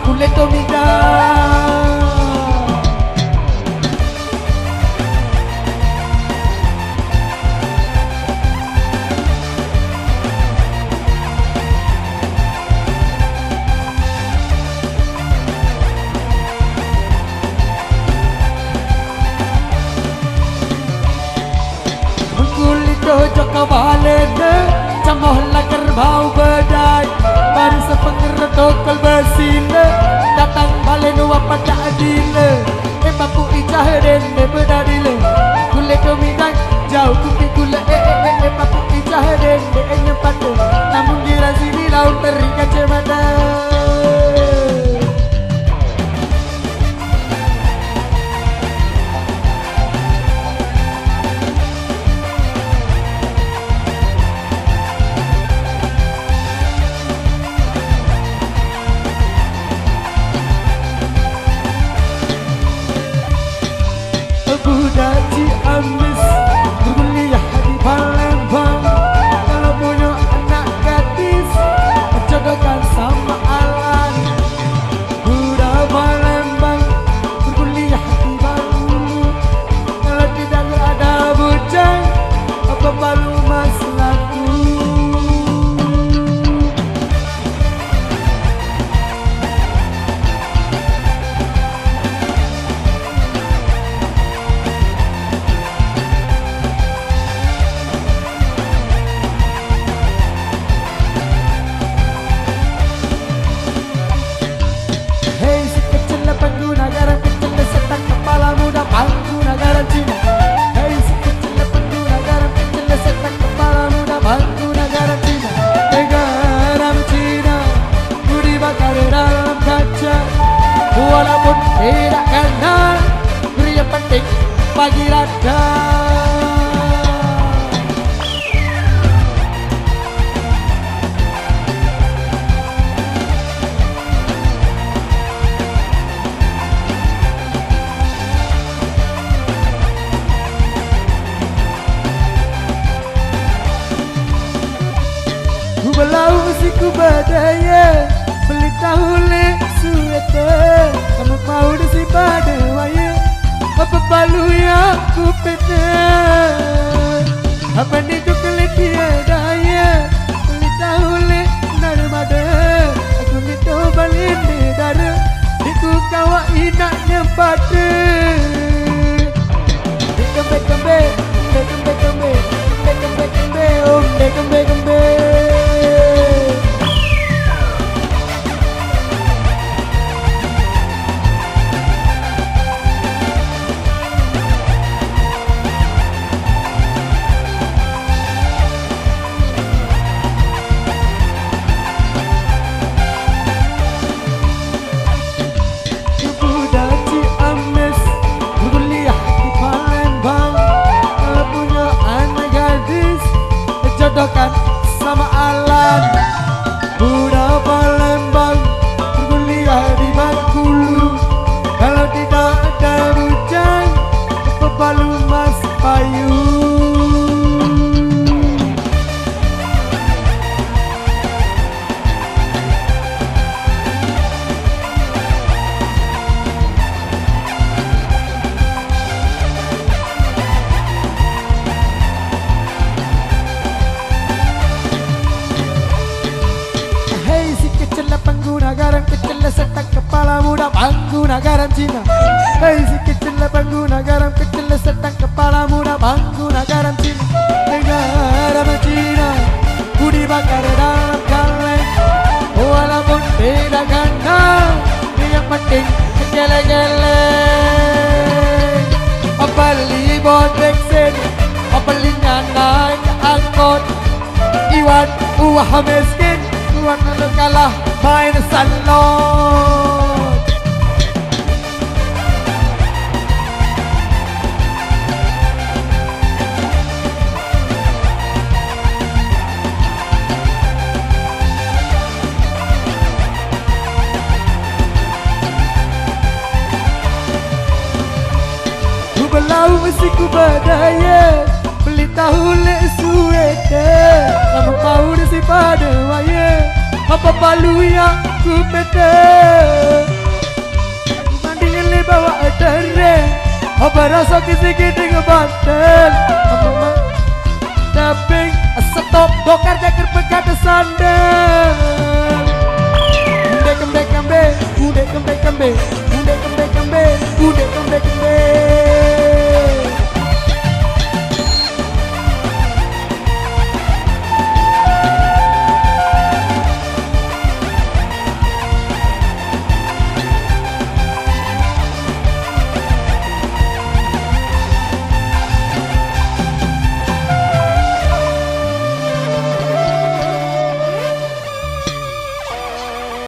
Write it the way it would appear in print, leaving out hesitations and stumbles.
kulit tomida. Joko balene camoh laker bau bedai baru sepengeretok kalbasile datang balenu apa tak adile bapu ijah dende bedadile kule dominan jauh kupi kule bapu ijah dende nyempate namun dirasini laut terikat cemada. Budak Ciamis berkuliah di Palembang, kalau punya anak gadis jodohkan sama Alan. Budak Palembang berkuliah di Bangulu, kalau tidak ada bujang apa balu mas laku. Pengguna garam Cina, hei si kecil pengguna garam kecil setan kepala muda pengguna garam Cina, garam Cina, ku dibakar dalam kaca, walaupun tidak kenal, yang penting bagi rada. Belau siku badaya beli tahu le suete kamu mau desi pada waya apa balu ya ku pete apa ni tu kelet dia daya beli tahu le narmada aku mito balin de dara diku kawa inaknya pada kembe kembe kembe kembe kembe kembe om kembe kembe. Jodohkan sama Alan. Budak Palembang berkuliah di Bengkulu, kalau tidak ada hujan pepalu mas payu. Pengguna garam kecil setak kepala muda pengguna garam Cina, hei si kecil pengguna garam kecil setak kepala muda pengguna garam Cina, garam Cina ku dibakar dalam kaleng walaupun tidak kenal yang penting geleng-geleng. Beli bodek sen belinya naik angkot Iwan uah miskin Iwan lu kalah main salon. Ku belau mesti ku badaya beli tahu le suete kamu kau desi pada waya Apa palu yang ku beda bandingin li bawa dereng apa rasa kisi-kisi ngebantel apa mah daping stop dokar jakir pegat sandal Ude kembe kembe Ude kembe kembe Ude kembe kembe Ude kembe kembe